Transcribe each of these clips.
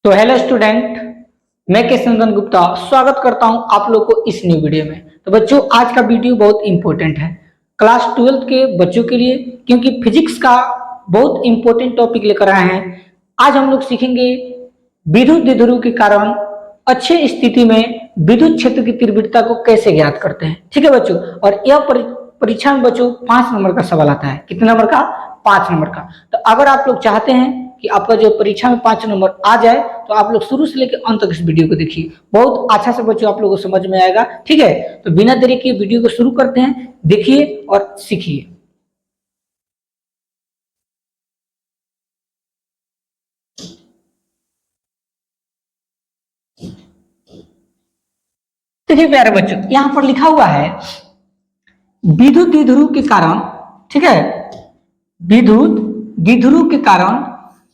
तो hello student, मैं के चंदन गुप्ता स्वागत करता हूं आप लोग को इस न्यू वीडियो में। तो बच्चों, आज का वीडियो बहुत इंपॉर्टेंट है क्लास 12 के बच्चों के लिए, क्योंकि फिजिक्स का बहुत इंपॉर्टेंट टॉपिक लेकर आए हैं। आज हम लोग सीखेंगे विद्युत द्विध्रुव के कारण अच्छी स्थिति में विद्युत क्षेत्र की तीव्रता को कैसे ज्ञात करते हैं। ठीक है बच्चों, और यह परीक्षा में बच्चों 5 नंबर का सवाल आता है। कितने नंबर का? 5 नंबर का। तो अगर आप लोग चाहते हैं कि आपका जो परीक्षा में 5 नंबर आ जाए, तो आप लोग शुरू से लेकर अंत तक इस वीडियो को देखिए, बहुत अच्छा से बच्चों आप लोगों को समझ में आएगा। ठीक है, तो बिना देरी के वीडियो को शुरू करते हैं, देखिए और सीखिए। देखिए प्यारे बच्चों, यहां पर लिखा हुआ है विद्युत द्विध्रुव के कारण, ठीक है, विद्युत द्विध्रुव के कारण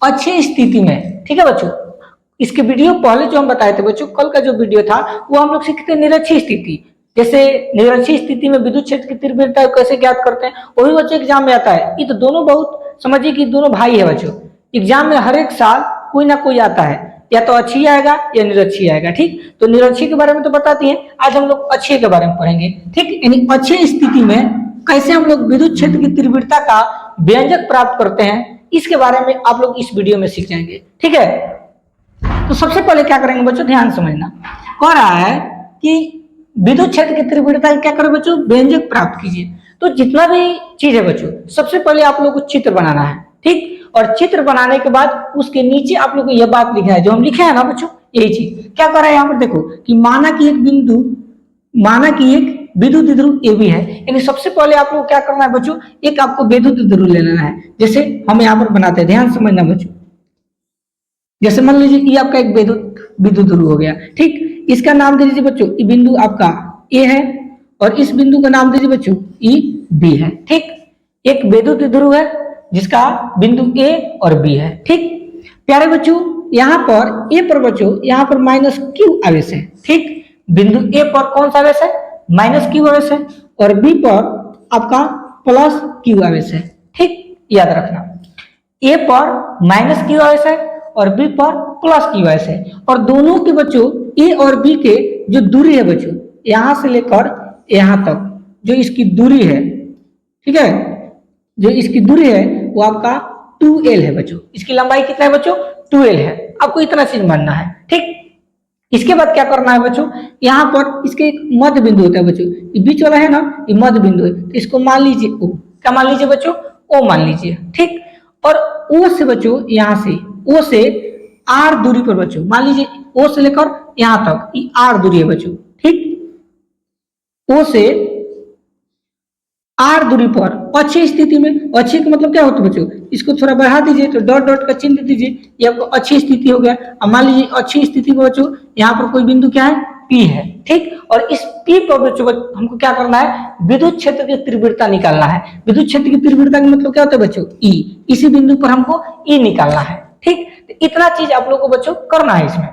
अच्छी स्थिति में, ठीक है बच्चों, इसके वीडियो पहले जो हम बताए थे बच्चों, कल का जो वीडियो था वो हम लोग सीखते निरक्षीय स्थिति। जैसे निरक्षीय स्थिति में विद्युत क्षेत्र की तीव्रता कैसे ज्ञात करते हैं, वो भी बच्चों एग्जाम में आता है। ये तो दोनों बहुत समझिए कि दोनों भाई है बच्चों। एग्जाम में हर एक साल कोई ना कोई आता है, या तो अच्छी आएगा या निरक्षीय आएगा। ठीक, तो निरक्षीय के बारे में तो बताती है, आज हम लोग अच्छे के बारे में पढ़ेंगे। ठीक, यानी अच्छी स्थिति में कैसे हम लोग विद्युत क्षेत्र की तीव्रता का व्यंजक प्राप्त करते हैं, इसके बारे में आप लोग इस वीडियो में सीख जाएंगे। ठीक है, तो सबसे पहले क्या करेंगे बच्चों, ध्यान समझना। कह रहा है कि विद्युत क्षेत्र की तीव्रता क्या करें बच्चों, व्यंजक प्राप्त कीजिए। तो जितना भी चीज है बच्चों, सबसे पहले आप लोगों को चित्र बनाना है। ठीक, और चित्र बनाने के बाद उसके नीचे आप लोगों को यह बात लिखना है जो हम लिखे हैं ना बच्चों, यही चीज। क्या कर रहा है यहाँ पर देखो कि माना कि एक बिंदु, माना कि एक विद्युत द्विध्रुव ए बी है, यानी सबसे पहले आप लोग क्या करना है बच्चों, एक आपको विद्युत द्विध्रुव ले लेना है। जैसे हम यहाँ पर बनाते हैं, ध्यान समझना बच्चों। जैसे मान लीजिए ये आपका एक विद्युत ध्रुव हो गया। ठीक, इसका नाम दे दीजिए बच्चों, ये बिंदु आपका ए है, और इस बिंदु का नाम दीजिए बच्चों ई बी है। ठीक, एक विद्युत ध्रुव है जिसका बिंदु ए और बी है। ठीक प्यारे बच्चों, यहाँ पर ए पर बच्चों, यहाँ पर माइनस क्यू आवेश है। ठीक, बिंदु ए पर कौन सा आवेश है, माइनस क्यू आवेश है, और बी पर आपका प्लस क्यू आवेश है। ठीक, याद रखना, ए पर माइनस क्यू आवेश है और बी पर प्लस क्यू आवेश है, और दोनों के बच्चों ए और बी के जो दूरी है बच्चों, यहां से लेकर यहां तक जो इसकी दूरी है, ठीक है, जो इसकी दूरी है वो आपका 2l है बच्चों। इसकी लंबाई कितना है बच्चों, 2l है। आपको इतना चीज मानना है। ठीक, इसके बाद क्या करना है बच्चों, यहाँ पर इसके एक मध्य बिंदु होता है बच्चों, ये बीच वाला है ना, ये मध्य बिंदु है, तो इसको मान लीजिए ओ। क्या मान लीजिए बच्चों, ओ मान लीजिए। ठीक, और ओ से बच्चों, यहाँ से ओ से आर दूरी पर बच्चों, मान लीजिए ओ से लेकर यहां तक ये आर दूरी है बच्चों। ठीक, ओ से आर दूरी पर अच्छी स्थिति में, अच्छी का मतलब क्या होता है बच्चों, इसको थोड़ा बढ़ा दीजिए तो डॉट डॉट का चिन्ह दे दीजिए, ये आपको अच्छी स्थिति हो गया। अब मान लीजिए अच्छी स्थिति में बच्चों यहाँ पर कोई बिंदु क्या है, पी है। ठीक, और इस पी पर बच्चों हमको क्या करना है, विद्युत क्षेत्र की तीव्रता निकालना है। विद्युत क्षेत्र की तीव्रता का मतलब क्या होता है बच्चों, ई। इसी बिंदु पर हमको ई निकालना है। ठीक, तो इतना चीज आप लोगों को बच्चों करना है इसमें।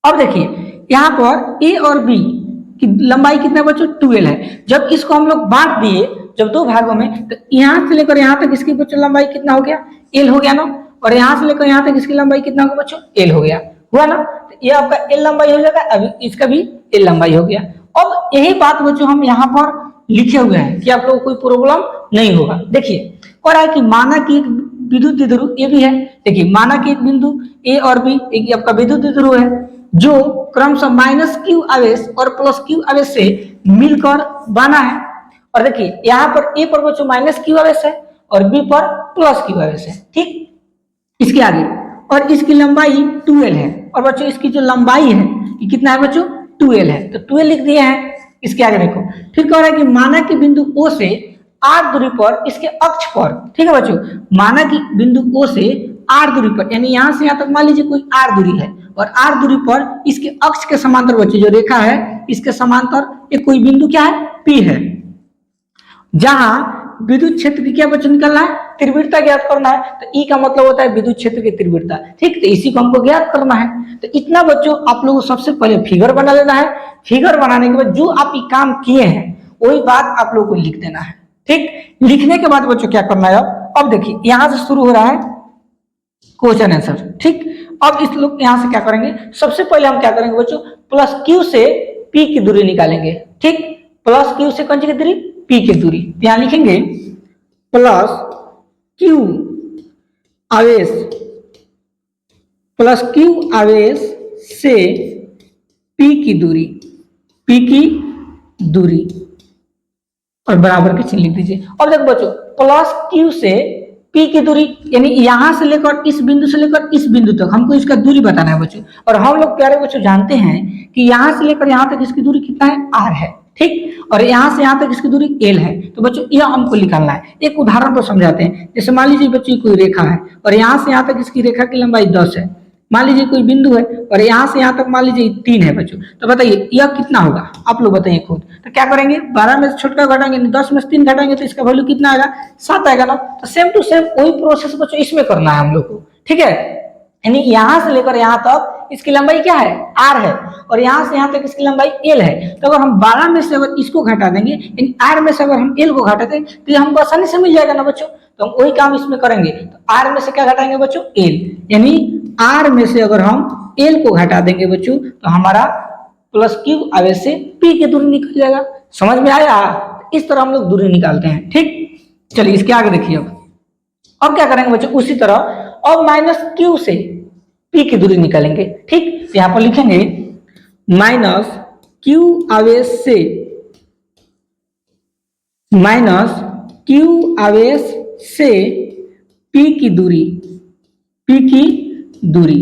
अब देखिए यहाँ पर ए और बी की लंबाई कितना बच्चों, 2l है। जब इसको हम लोग बांट दिए, जब दो भागों में, तो यहाँ से लेकर यहाँ तक इसकी बच्चों लंबाई कितना हो गया, l हो गया ना, और यहाँ से लेकर यहाँ तक इसकी लंबाई कितना होगा बच्चों, l हो गया, हुआ ना। तो ये आपका l लंबाई हो जाएगा, अभी इसका भी l लंबाई हो गया। अब यही बात बच्चों हम यहाँ पर लिखे हुए हैं कि आप लोगों को कोई प्रॉब्लम नहीं होगा। देखिए कह रहा है कि माना कि एक विद्युत द्विध्रुव ए भी है। देखिए माना कि एक बिंदु ए और बी एक आपका विद्युत द्विध्रुव है, जो क्रमशः माइनस क्यू आवेश और प्लस क्यू आवेश से मिलकर बना है। और देखिए यहाँ पर ए पर बच्चों माइनस क्यू आवेश है और बी पर प्लस क्यू आवेश है। ठीक, इसके आगे, और इसकी लंबाई 2l है, और बच्चों इसकी जो लंबाई है ये कितना है बच्चों, 2l है, तो 2l लिख दिए हैं। इसके आगे देखो, फिर कह रहा है कि माना कि बिंदु ओ से आर दूरी पर इसके अक्ष पर, ठीक है बच्चों, माना कि बिंदु ओ से आर दूरी पर, यानी यहां से यहां तक मान लीजिए कोई आर दूरी है, और आर दूरी पर इसके अक्ष के समांतर बच्चों जो रेखा है इसके समांतर एक कोई बिंदु क्या है, पी है, जहां विद्युत क्षेत्र की क्या बच्चों निकलना है, तीव्रता ज्ञात करना है। तो ई का मतलब होता है विद्युत क्षेत्र की तीव्रता। ठीक, तो इसी को हमको ज्ञात करना है। तो इतना बच्चों आप लोगों को सबसे पहले फिगर बना लेना है। फिगर बनाने के बाद जो आप ये काम किए हैं वही बात आप लोगों को लिख देना है। ठीक, लिखने के बाद बच्चों क्या करना है, अब देखिए यहां से शुरू हो रहा है क्वेश्चन आंसर। ठीक, अब इस लोग यहां से क्या करेंगे, सबसे पहले हम क्या करेंगे बच्चों, प्लस क्यू से पी की दूरी निकालेंगे। ठीक, प्लस क्यू से कौन सी की दूरी, पी की दूरी। यहां लिखेंगे प्लस क्यू आवेश, प्लस क्यू आवेश से पी की दूरी, पी की दूरी और बराबर के चिन्ह लिख दीजिए। अब देखो बच्चों, प्लस क्यू से पी की दूरी यानी यहां से लेकर इस बिंदु से लेकर इस बिंदु तक हमको इसका दूरी बताना है बच्चों। और हम लोग प्यारे बच्चों जानते हैं कि यहां से लेकर यहां तक इसकी दूरी कितना है, आर है। ठीक, और यहां से यहां तक इसकी दूरी एल है। तो बच्चों यह हमको निकालना है। एक उदाहरण पर समझाते हैं। जैसे मान लीजिए बच्चों कोई रेखा है और यहां से यहां तक इसकी रेखा की लंबाई 10 है। मान लीजिए कोई बिंदु है और यहां से यहां तक मान लीजिए 3 है बच्चों। तो बताइए यह कितना होगा, आप लोग बताइए खुद। तो क्या करेंगे, 12 में से छोटा घटाएंगे, 10 में से 3 घटाएंगे तो इसका वैल्यू कितना आएगा, 7 आएगा ना। तो सेम टू सेम वही प्रोसेस बच्चों इसमें करना है हम लोग को। ठीक है, यानी यहां से लेकर यहां तक इसकी लंबाई क्या है, आर है, और यहां से यहां तक इसकी लंबाई एल है। तो अगर हम 12 में से अगर इसको घटा देंगे, यानी आर में से अगर हम एल को घटा देंगे तो ये हमको आसानी से मिल जाएगा ना बच्चों। तो हम वही काम इसमें करेंगे। तो आर में से क्या घटाएंगे बच्चों, एल, यानी आर में से अगर हम एल को घटा देंगे बच्चों तो हमारा प्लस क्यू आवेश से पी की दूरी निकल जाएगा। समझ में आया, इस तरह हम लोग दूरी निकालते हैं। ठीक, चलिए इसके आगे देखिए। अब क्या करेंगे बच्चों, उसी तरह अब माइनस क्यू से पी की दूरी निकालेंगे। ठीक, तो यहां पर लिखेंगे माइनस क्यू आवेश से, माइनस क्यू आवेश से पी की दूरी, पी की दूरी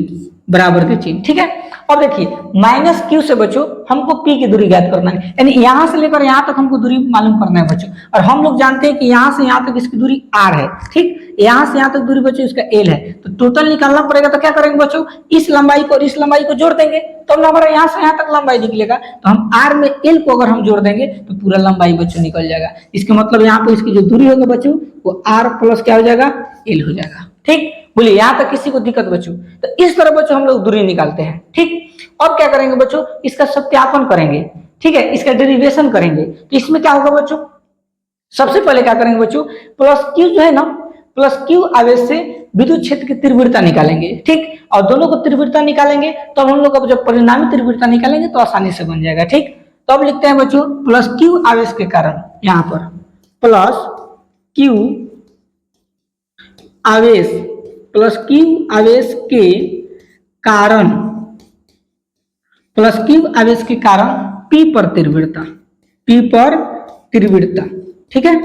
बराबर के चिन्ह। ठीक है, अब देखिए माइनस क्यू से बच्चों हमको पी की दूरी ज्ञात करना है, यानी यहां से लेकर यहां तक हमको दूरी मालूम करना है बच्चों। और हम लोग जानते हैं कि यहां से यहां तक इसकी दूरी आर है। ठीक, यहां से यहां तक दूरी बच्चों इसका एल है। तो टोटल निकालना पड़ेगा। तो क्या करेंगे बच्चों, इस लंबाई को और इस लंबाई को जोड़ देंगे तो हमारा यहां से यहां तक लंबाई निकलेगा। तो हम आर में एल को अगर हम जोड़ देंगे तो पूरा लंबाई बच्चों निकल जाएगा। इसका मतलब यहाँ पे इसकी जो दूरी होगी बच्चों वो आर प्लस क्या हो जाएगा, एल हो जाएगा। ठीक, बोलिए यहां तक किसी को दिक्कत बच्चों। तो इस तरह बच्चों हम लोग दूरी निकालते हैं। ठीक, अब क्या करेंगे बच्चों, इसका सत्यापन करेंगे। ठीक है, इसका डेरिवेशन करेंगे। तो इसमें क्या होगा बच्चों, सबसे पहले क्या करेंगे बच्चों, प्लस क्यू जो है ना, प्लस क्यू आवेश से विद्युत क्षेत्र की तीव्रता निकालेंगे। ठीक, और दोनों को तीव्रता निकालेंगे तो हम लोग जब परिणामी तीव्रता निकालेंगे तो आसानी से बन जाएगा। ठीक, तो अब लिखते हैं बच्चों प्लस क्यू आवेश के कारण, यहां पर प्लस क्यू आवेश, प्लस क्यू आवेश के कारण, प्लस क्यू आवेश के कारण पी पर तीव्रता, पी पर तीव्रता। ठीक है,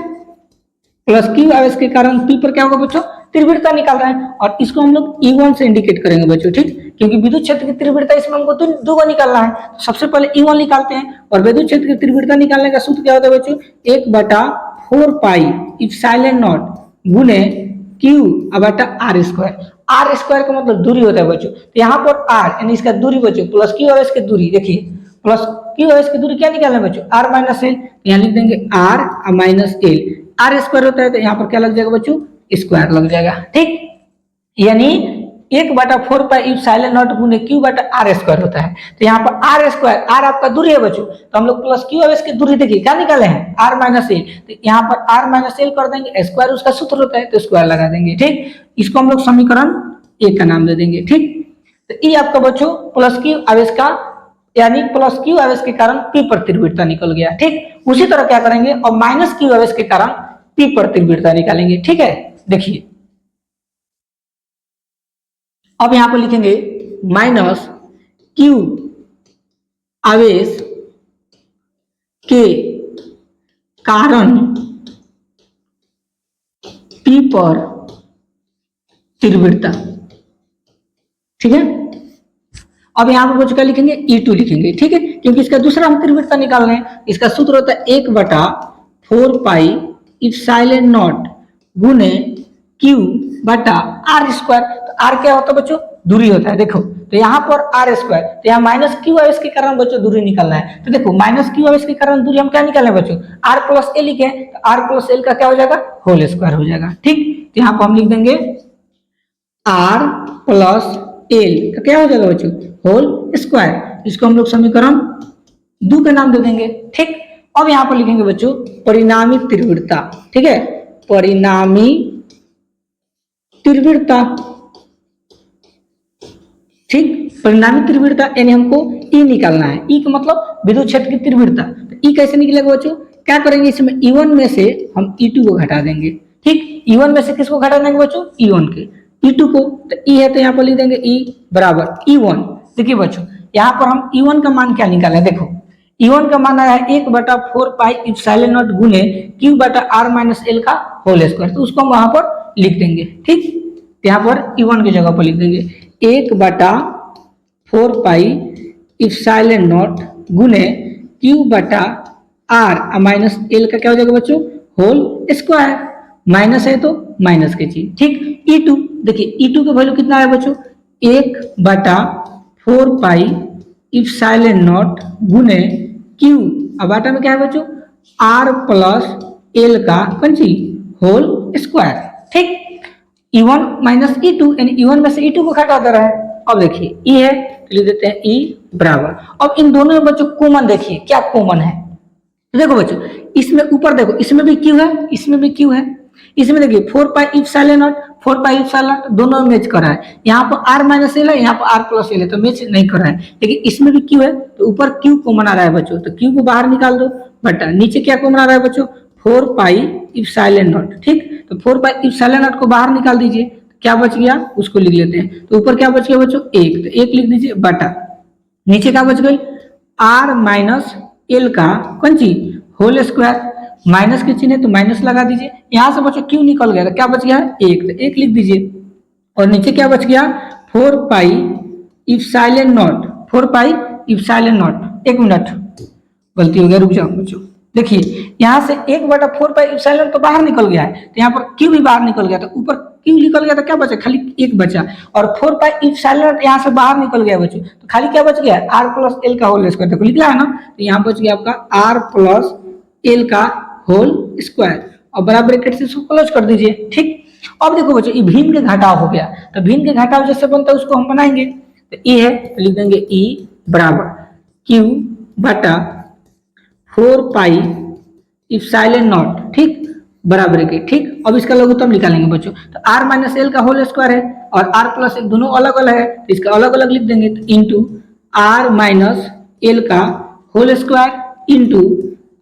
प्लस क्यू आवेश के कारण पी पर क्या होगा बच्चों, तीव्रता निकाल रहे हैं। और इसको हम लोग E1 से इंडिकेट करेंगे बच्चों। ठीक, क्योंकि विद्युत क्षेत्र की तीव्रता इसमें हमको दो को निकालना है। तो सबसे पहले E1 निकालते हैं। और विद्युत क्षेत्र की तीव्रता निकालने का सूत्र क्या होता है बच्चों, 1/4 पाई इप्सिलॉन नॉट गुने क्यू बटा आर स्क्वायर। आर स्क्वायर का मतलब दूरी होता है बच्चों। तो यहाँ पर आर यानी इसका दूरी बच्चों, प्लस क्यू आवेश की दूरी, देखिए प्लस क्यू आवेश की दूरी क्या निकालना है बच्चों, आर माइनस एल। यहाँ लिख देंगे R minus L. R square होता है तो यहाँ पर क्या लग जाएगा बच्चों, स्क्वायर लग जाएगा। ठीक, यानी 1/4 पाई इप्सिलॉन नॉट गुने क्यू बटा आर स्क्वायर होता है। तो यहाँ पर आर स्क्वायर, आर आपका दूरी है बच्चों। तो हम लोग प्लस क्यू आवेश की दूरी देखिए क्या निकाले हैं, आर माइनस एल। तो यहाँ पर आर माइनस एल कर देंगे, स्क्वायर उसका सूत्र होता है तो स्क्वायर लगा देंगे। ठीक, इसको हम लोग समीकरण 1 का नाम दे देंगे। ठीक, तो ये आपका बच्चों प्लस क्यू आवेश का, यानी प्लस क्यू आवेश के कारण पी पर तीव्रता निकल गया। ठीक, उसी तरह क्या करेंगे और माइनस क्यू आवेश के कारण पी पर तीव्रता निकालेंगे। ठीक है, देखिए अब यहां पर लिखेंगे माइनस क्यू आवेश के कारण पी पर तीव्रता। ठीक है, अब यहां पर क्या लिखेंगे, E2 लिखेंगे। ठीक है, क्योंकि इसका दूसरा हम तीव्रता निकाल रहे हैं। इसका सूत्र होता है 1/4 पाई इप्सिलॉन नॉट गुने क्यू बटा आर स्क्वायर। तो आर क्या होता है बच्चों, दूरी होता है। देखो तो यहाँ पर आर स्क्वायर, तो यहाँ माइनस क्यू आवेश के कारण बच्चों दूरी निकालना है। तो देखो माइनस क्यू आवेश के कारण दूरी हम क्या निकालें बच्चों, आर प्लस एल लिखे। तो आर प्लस एल का क्या हो जाएगा, होल स्क्वायर हो जाएगा। ठीक, तो यहाँ पर हम लिख देंगे आर प्लस एल का क्या हो जाएगा बच्चों, होल स्क्वायर। इसको हम लोग समीकरण 2 का नाम दे देंगे। ठीक, अब यहाँ पर लिखेंगे बच्चों परिणामी तीव्रता। ठीक है, परिणामी तीव्रता, ठीक, परिणामी तीव्रता यानी हमको ई निकालना है। ई का मतलब विद्युत क्षेत्र की तीव्रता। तो ई कैसे निकलेगा बच्चों, क्या करेंगे, इसमें E1 में से हम E2 को घटा देंगे। ठीक, E1 में से किसको घटा देंगे बच्चों, E1 के, E2 को। तो E है तो यहाँ पर लिख देंगे E बराबर E1। देखिए बच्चों यहाँ पर हम E1 का मान क्या निकालें, देखो E1 का मान आया है 1/4 पाई इप्सिलॉन नॉट गुने Q बटा R माइनस L का होल स्क्वायर। तो उसको हम वहां पर लिख देंगे। ठीक, यहाँ पर E1 की जगह पर लिख देंगे 1/4 पाई इप्सिलॉन नॉट गुने Q बटा R माइनस L का क्या हो जाएगा बच्चों, होल स्क्वायर। माइनस है तो माइनस की चीज। ठीक, E2 देखिए E2 का वैल्यू कितना है बच्चों, 1/4 पाई इप्सिलॉन नॉट गुने Q, अब बाटा में क्या है बच्चों, R प्लस L का कंची होल स्क्वायर। ठीक, E1 माइनस E2 यानी E1 में से E2 को घटा दे रहा है। अब देखिए E है तो लिख देते हैं E बराबर। अब इन दोनों में बच्चों कॉमन देखिए क्या कॉमन है, तो देखो बच्चों इसमें ऊपर देखो, इसमें भी Q है, इसमें भी Q है, इसमें देखिए 4 pi epsilon naught, 4 pi epsilon naught दोनों मैच कर रहा है। यहाँ पर R माइनस एल है, यहाँ पर R प्लस एल है, तो मैच नहीं कर रहा है। लेकिन इसमें भी Q है तो ऊपर Q कॉमन आ रहा है बच्चों, तो Q को बाहर निकाल दो, बटा नीचे क्या कॉमन आ रहा है बच्चों, 4 पाई इप्सिलॉन नॉट। ठीक, तो 4 पाई इप्सिलॉन नॉट को बाहर निकाल दीजिए, क्या बच गया उसको लिख लेते हैं। तो ऊपर क्या बच गया बच्चों, 1, तो 1 लिख दीजिए, बटा नीचे क्या बच गई, R माइनस एल का कंची होल स्क्वायर। माइनस के चिन्ह है तो माइनस लगा दीजिए। यहां से बच्चों क्यों निकल गया, तो क्या बच गया 1, तो 1 लिख दीजिए। और नीचे क्या बच गया, 4 pi epsilon naught, 4 pi epsilon naught. 1 minute गलती हो गया, रुक जाओ बच्चों। देखिए यहाँ से 1/4 पाई इप्सिलॉन तो बाहर निकल गया है, तो यहाँ पर क्यू भी बाहर निकल गया, तो ऊपर क्यू निकल गया तो क्या बचा, खाली 1 बचा। और 4 पाई इप्सिलॉन यहाँ से बाहर निकल गया बच्चों, तो खाली क्या बच गया, R प्लस एल का होल स्क्वायर। देखो लिखा है ना, तो यहाँ बच गया आपका R प्लस एल का होल स्क्वायर, और बराबर ब्रैकेट से इसको क्लोज कर दीजिए। ठीक, अब देखो बच्चों ये भिन्न के घटाव हो गया, तो भिन्न के घटाव जैसे बनता है उसको हम बनाएंगे। तो ए है तो लिख देंगे E बराबर Q बटा 4 पाई इप्सिलॉन नॉट, ठीक, बराबर के। ठीक, अब इसका लघुत्तम निकालेंगे बच्चों, तो R माइनस एल का होल स्क्वायर है और R प्लस एल दोनों अलग अलग है, तो इसका अलग अलग लिख देंगे, तो इंटू R माइनस एल का whole square into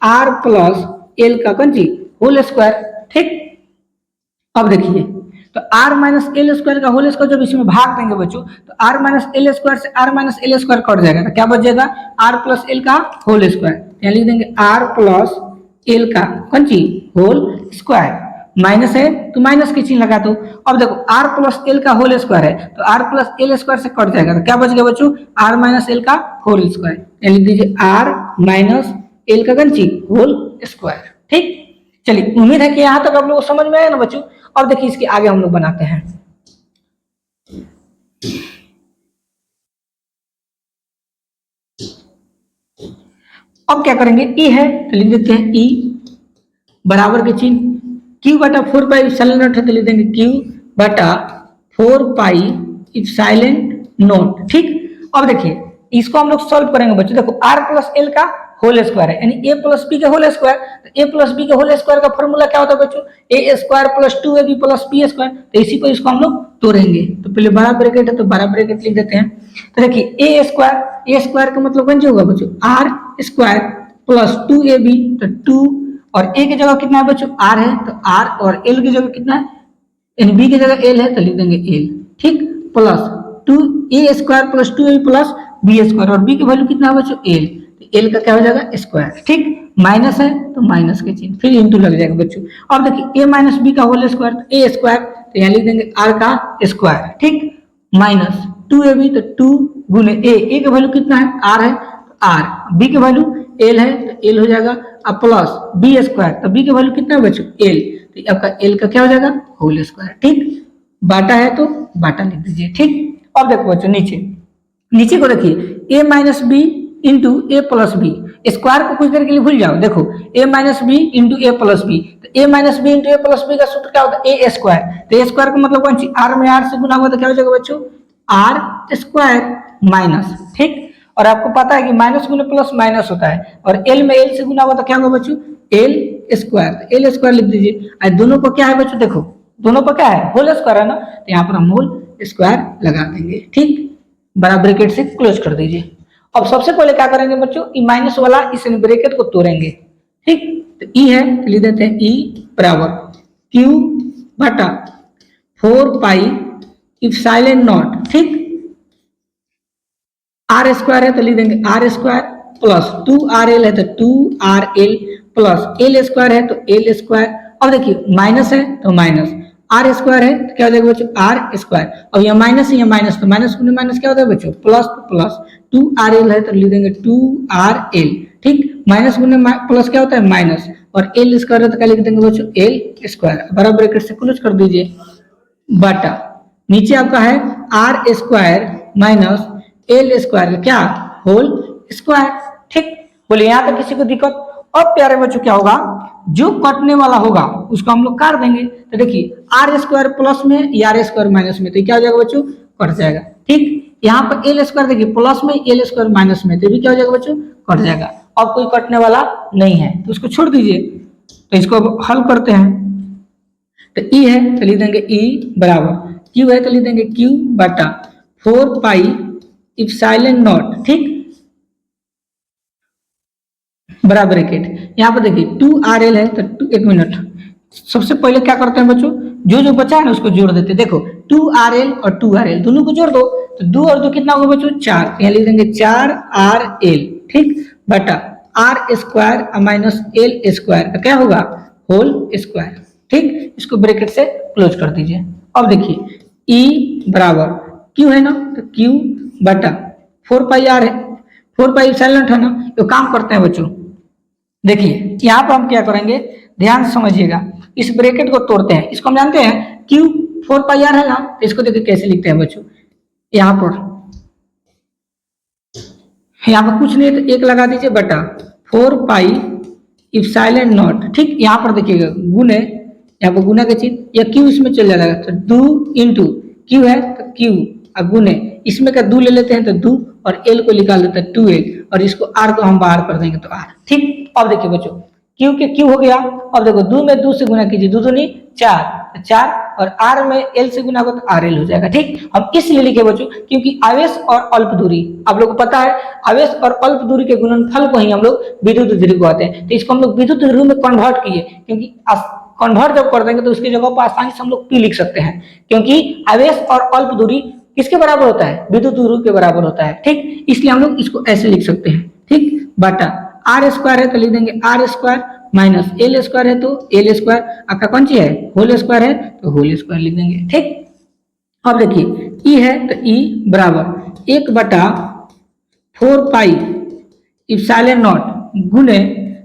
R plus L का कंजी होल स्क्वायर। ठीक, अब देखिए तो R माइनस एल स्क्वायर का होल स्क्वायर जब इसमें भाग देंगे बच्चों, तो R माइनस एल स्क्वायर से R minus L square cut जाएगा, तो क्या बच जाएगा, R प्लस एल का होल स्क्वायर। यहाँ लिख देंगे R प्लस एल का कंची होल स्क्वायर। माइनस है तो माइनस के चिन्ह लगा दो। अब देखो R प्लस एल का होल स्क्वायर है, तो R प्लस एल स्क्वायर से कट जाएगा, तो क्या बच गया बच्चों, R माइनस एल का होल स्क्वायर। यहाँ लिख दीजिए R माइनस एल का कंची होल स्क्वायर। ठीक, चलिए उम्मीद है कि यहाँ तक आप लोग को समझ में आया ना बच्चों। अब देखिए इसके आगे हम लोग बनाते हैं। अब क्या करेंगे, E है तो लिख देते हैं E बराबर के चिन्ह, Q बटा 4 पाई इप्सिलॉन नॉट है तो लिख देंगे Q बटा 4 पाई इप्सिलॉन नॉट। ठीक, अब देखिए इसको हम लोग सॉल्व करेंगे बच्चों। देखो R प्लस एल का होल स्क्वायर है यानी A प्लस बी के होल स्क्वायर, तो A प्लस बी के होल स्क्वायर का फॉर्मूला क्या होता है बच्चों, A square plus 2AB plus B square. तो इसी को इसको हम लोग तोड़ेंगे, तो पहले बड़ा ब्रैकेट है तो बड़ा ब्रैकेट लिख देते हैं। तो देखिए A स्क्वायर का मतलब कौन सा होगा बच्चों, R स्क्वायर प्लस 2AB, तो 2 और A की जगह कितना है बच्चों, R है, तो R, और L की जगह कितना है, यानी B की जगह L है तो लिख देंगे L। ठीक, plus 2A square plus 2AB plus B square, और B की वैल्यू कितना है बच्चों L, एल का क्या हो जाएगा स्क्वायर। ठीक, माइनस है तो माइनस के चिन्ह, फिर इंटू लग जाएगा बच्चों। अब देखिए a माइनस बी का होल स्क्वायर, तो a स्क्वायर, तो यहाँ लिख देंगे r का स्क्वायर। ठीक, माइनस 2ab, तो 2 गुने a का वैल्यू कितना है, r है, तो r, b की वैल्यू l है तो l हो जाएगा, अब प्लस b स्क्वायर, तो b की वैल्यू कितना है बच्चों l, तो आपका l का क्या हो जाएगा होल स्क्वायर। ठीक, बाटा है तो बाटा लिख दीजिए। ठीक, अब देखो बच्चों नीचे को देखिए a minus B into A plus B, square को कुछ देर के लिए भूल जाओ। देखो A minus B into A plus B, तो A minus B into A plus B का सूत्र क्या होता है, ए स्क्वायर। तो ए स्क्वायर का मतलब कौन सी, आर में आर से गुना हुआ तो क्या हो जाएगा बच्चों, आर स्क्वायर माइनस। ठीक, और आपको पता है कि माइनस गुना प्लस माइनस होता है, और एल में एल से गुना हुआ तो क्या होगा बच्चों, एल स्क्वायर। तो एल स्क्वायर लिख दीजिए। दोनों पर क्या है बच्चों, देखो दोनों पर क्या है होल स्क्वायर है ना, तो यहाँ पर हम होल स्क्वायर लगा देंगे। ठीक, बड़ा ब्रैकेट से क्लोज कर दीजिए। अब सबसे पहले क्या करेंगे बच्चों, ई माइनस वाला इस ब्रैकेट को तोड़ेंगे, ठीक। तो ई है तो लिख देते हैं ई बराबर क्यू बटा 4 पाई इप्सिलॉन नॉट, ठीक। आर स्क्वायर है तो लिख देंगे आर स्क्वायर प्लस 2RL है तो 2RL प्लस एल स्क्वायर है तो एल स्क्वायर। अब देखिए माइनस है तो माइनस, आर स्क्वायर है तो क्या हो जाएगा बच्चों आर स्क्वायर। अब यहाँ माइनस है, यहाँ माइनस, तो माइनस गुने माइनस क्या होता है बच्चों प्लस, तो प्लस 2RL है तो लिख देंगे 2RL, ठीक। माइनस गुने प्लस क्या होता है माइनस, और एल स्क्वायर है तो क्या लिख देंगे बच्चों एल स्क्वायर, बराबर ब्रैकेट से क्लोज कर दीजिए। बटा नीचे आपका है R square minus L square क्या होल स्क्वायर, ठीक। बोलिए यहाँ तक किसी को दिक्कत। अब प्यारे बच्चों क्या होगा, जो कटने वाला होगा उसको हम लोग काट देंगे। तो देखिए आर स्क्वायर प्लस में या आर स्क्वायर माइनस में, तो क्या हो जाएगा बच्चों कट जाएगा, ठीक। यहाँ पर एल स्क्वायर देखिए प्लस में, एल स्क्वायर माइनस में, तो भी क्या हो जाएगा बच्चों कट जाएगा। अब कोई कटने वाला नहीं है तो उसको छोड़ दीजिए। तो इसको हल करते हैं। तो ई है तो लिख देंगे ई बराबर, क्यू है तो लिख देंगे क्यू बटा 4 पाई इप्सिलॉन नॉट, ठीक, बराबर ब्रैकेट। यहाँ पर देखिए 2RL है तो एक मिनट, सबसे पहले क्या करते हैं बच्चों, जो बचा है ना उसको जोड़ देते हैं। देखो 2RL और 2RL दोनों को जोड़ दो, तो 2 और 2 कितना होगा बच्चों 4, यहाँ लिख देंगे 4RL, ठीक, बटा R square minus L square का क्या होगा होल स्क्वायर, ठीक। इसको ब्रैकेट से क्लोज कर दीजिए। अब देखिए ई बराबर क्यू है ना तो क्यू बटा 4 पाई आर है, 4 पाई इप्सिलॉन है ना। तो काम करते हैं बच्चों, देखिए यहाँ पर हम क्या करेंगे ध्यान से समझिएगा, इस ब्रैकेट को तोड़ते हैं। इसको हम जानते हैं क्यू 4 पाई आर है ना, तो इसको देखिए कैसे लिखते हैं बच्चों, यहाँ पर कुछ नहीं तो एक लगा दीजिए बटा 4 पाई इप्सिलॉन नॉट, ठीक। यहाँ पर देखिएगा गुने, यहाँ पर गुना के चिन्ह, या क्यू इसमें चल जाएगा तो 2 इंटू क्यू है तो क्यू और गुने इसमें का 2 ले लेते हैं तो 2 और एल को निकाल देते हैं 2L, और इसको आर को हम बाहर कर देंगे तो आर, ठीक। अब देखिए बच्चों क्यू के क्यू हो गया। अब देखो 2 में 2 से गुना कीजिए, 2 दूनी 4 तो 4, और आर में एल से गुना होगा तो RL हो जाएगा, ठीक। हम इसलिए लिखे बच्चों क्योंकि आवेश और अल्प दूरी, आप लोगों को पता है आवेश और अल्प दूरी के गुणनफल को ही हम लोग विद्युत दूरी कहते हैं। तो इसको हम लोग विद्युत दूरी में कन्वर्ट किए, क्योंकि कन्वर्ट जब कर देंगे तो उसकी जगह पर आसानी से हम लोग P लिख सकते हैं, क्योंकि आवेश और अल्प दूरी किसके बराबर होता है विद्युत दूरी के बराबर होता है, ठीक। इसलिए हम लोग इसको ऐसे लिख सकते हैं, ठीक। बटा आर स्क्वायर है तो लिख देंगे R square minus L square है तो एल स्क्वायर, आपका कौन सी है होल स्क्वायर है तो होल स्क्वायर लिख देंगे, ठीक। अब देखिए ई है तो ई बराबर 1 बटा 4 पाई इप्सिलॉन नॉट गुने,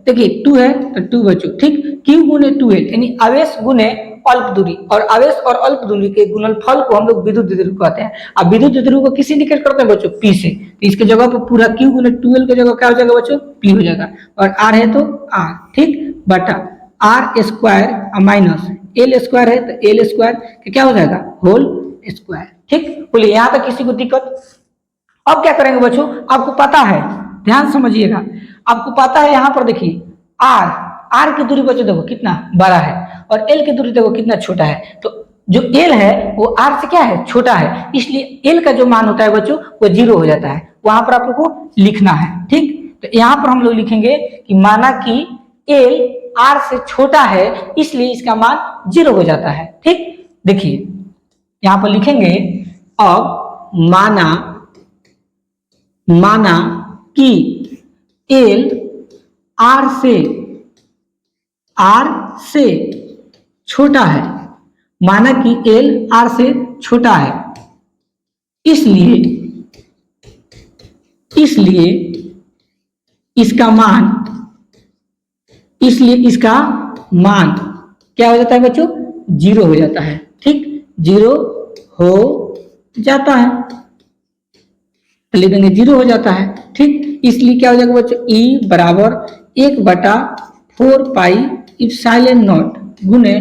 देखिए 2 है तो 2 बच्चों, ठीक, क्यू गुने 2L यानी आवेश गुने अल्प दूरी, और आवेश और अल्प दूरी के गुणनफल को हम लोग विद्युत दूरी कहते हैं। अब विद्युत दूरी को किसी इंडिकेट करते हैं बच्चों P से, तो इसके जगह पर पूरा Q गुने 2L की जगह क्या हो जाएगा बच्चों P हो जाएगा, और R है तो R, ठीक, बटा R square minus L square है तो एल स्क्वायर क्या हो जाएगा होल स्क्वायर, ठीक। बोलिए यहाँ तक किसी को दिक्कत। अब क्या करेंगे बच्चों, आपको पता है ध्यान समझिएगा, आपको पता है यहाँ पर देखिए आर की दूरी बच्चों देखो कितना बड़ा है, और एल की दूरी देखो कितना छोटा है। तो जो एल है वो आर से क्या है छोटा है, इसलिए एल का जो मान होता है बच्चों वो 0 हो जाता है, वहां पर आप लोग को लिखना है, ठीक। तो यहाँ पर हम लोग लिखेंगे कि माना कि एल आर से छोटा है इसलिए इसका मान 0 हो जाता है, ठीक। देखिए यहाँ पर लिखेंगे अब माना कि एल आर से छोटा है, माना कि एल आर से छोटा है, इसलिए इसका मान क्या हो जाता है बच्चों 0 हो जाता है, ठीक, 0 हो जाता है, लिख देंगे 0 हो जाता है, ठीक। इसलिए क्या हो जाएगा बच्चों E बराबर 1 बटा 4 पाई इप्सिलॉन नॉट गुने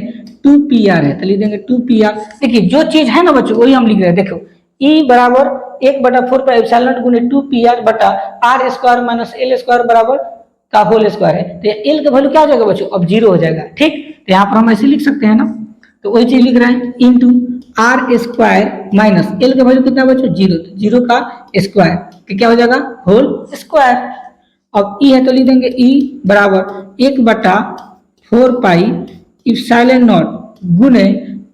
2PR है तो लिख देंगे 2PR। देखिए जो चीज है ना बच्चों वही हम लिख रहे हैं, देखो E बराबर 1 बटा 4 पाई इप्सिलॉन नॉट गुने 2PR बटा R square minus L square बराबर का होल स्क्वायर है, तो एल का वैल्यू क्या हो जाएगा बच्चों अब 0 हो जाएगा, ठीक। तो यहाँ पर हम ऐसे लिख सकते हैं ना, तो वही चीज लिख रहे हैं into R square minus L का वैल्यू कितना बच्चों 0, तो 0 का स्क्वायर तो क्या हो जाएगा होल स्क्वायर। अब ई है तो लिख देंगे ई बराबर 1/4 पाई इप्सिलॉन नॉट गुने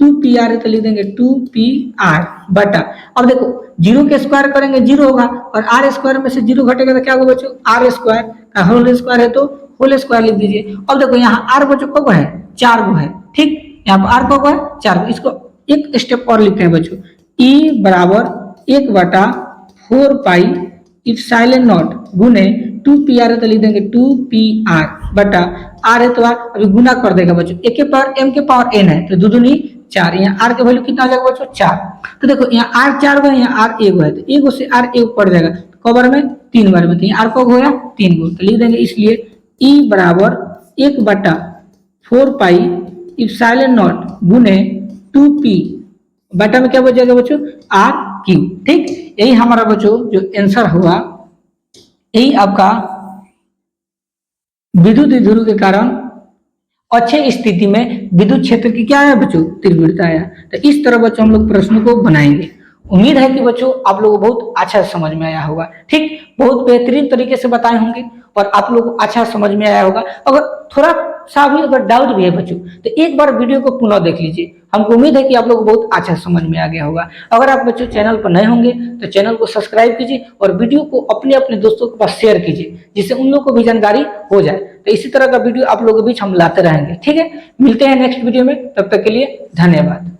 2pr है तो लिख देंगे 2pr बटा, अब देखो 0 के स्क्वायर करेंगे 0 होगा और आर स्क्वायर में से 0 घटेगा तो क्या होगा बच्चों आर स्क्वायर का होल स्क्वायर है तो होल स्क्वायर लिख दीजिए। अब देखो यहाँ आर बच्चों को है 4 गो है, ठीक, यहाँ पर आर को है 4 गो, इसको एक स्टेप और लिखते हैं बच्चों ई बराबर 1/4 पाई इप्सिलॉन नॉट गुने 2pr है तो लिख देंगे 2pr बटा आर है तो आर अभी गुना कर देगा बच्चों, एक के पावर m के पावर n है तो दो दूनी 4, यहाँ आर का वैल्यू कितना आ जाएगा बच्चों 4। तो देखो यहाँ आर 4 गो है, यहाँ आर 1 है तो 1 से आर 1 पड़ जाएगा कवर में 3 बार में, तो यहाँ आर को होया 3 गो तो लिख देंगे इसलिए ई बराबर 1/4 पाई इप्सिलॉन नॉट गुने 2p बटा में क्या बच जाएगा बच्चों आर क्यू, ठीक। यही हमारा बच्चों जो आंसर हुआ, यही आपका विद्युत द्विध्रुव के कारण अच्छे स्थिति में विद्युत क्षेत्र की क्या है बच्चों तीव्रता है। तो इस तरह बच्चों हम लोग प्रश्नों को बनाएंगे। उम्मीद है कि बच्चों आप लोगों को बहुत अच्छा समझ में आया होगा, ठीक, बहुत बेहतरीन तरीके से बताए होंगे और आप लोगों को अच्छा समझ में आया होगा। अगर थोड़ा सा भी अगर डाउट भी है बच्चों तो एक बार वीडियो को पुनः देख लीजिए, हमको उम्मीद है कि आप लोगों को बहुत अच्छा समझ में आ गया होगा। अगर आप बच्चों चैनल पर नए होंगे तो चैनल को सब्सक्राइब कीजिए और वीडियो को अपने अपने दोस्तों के पास शेयर कीजिए जिससे उन लोगों को भी जानकारी हो जाए। तो इसी तरह का वीडियो आप लोगों के बीच हम लाते रहेंगे, ठीक है। मिलते हैं नेक्स्ट वीडियो में, तब तक के लिए धन्यवाद।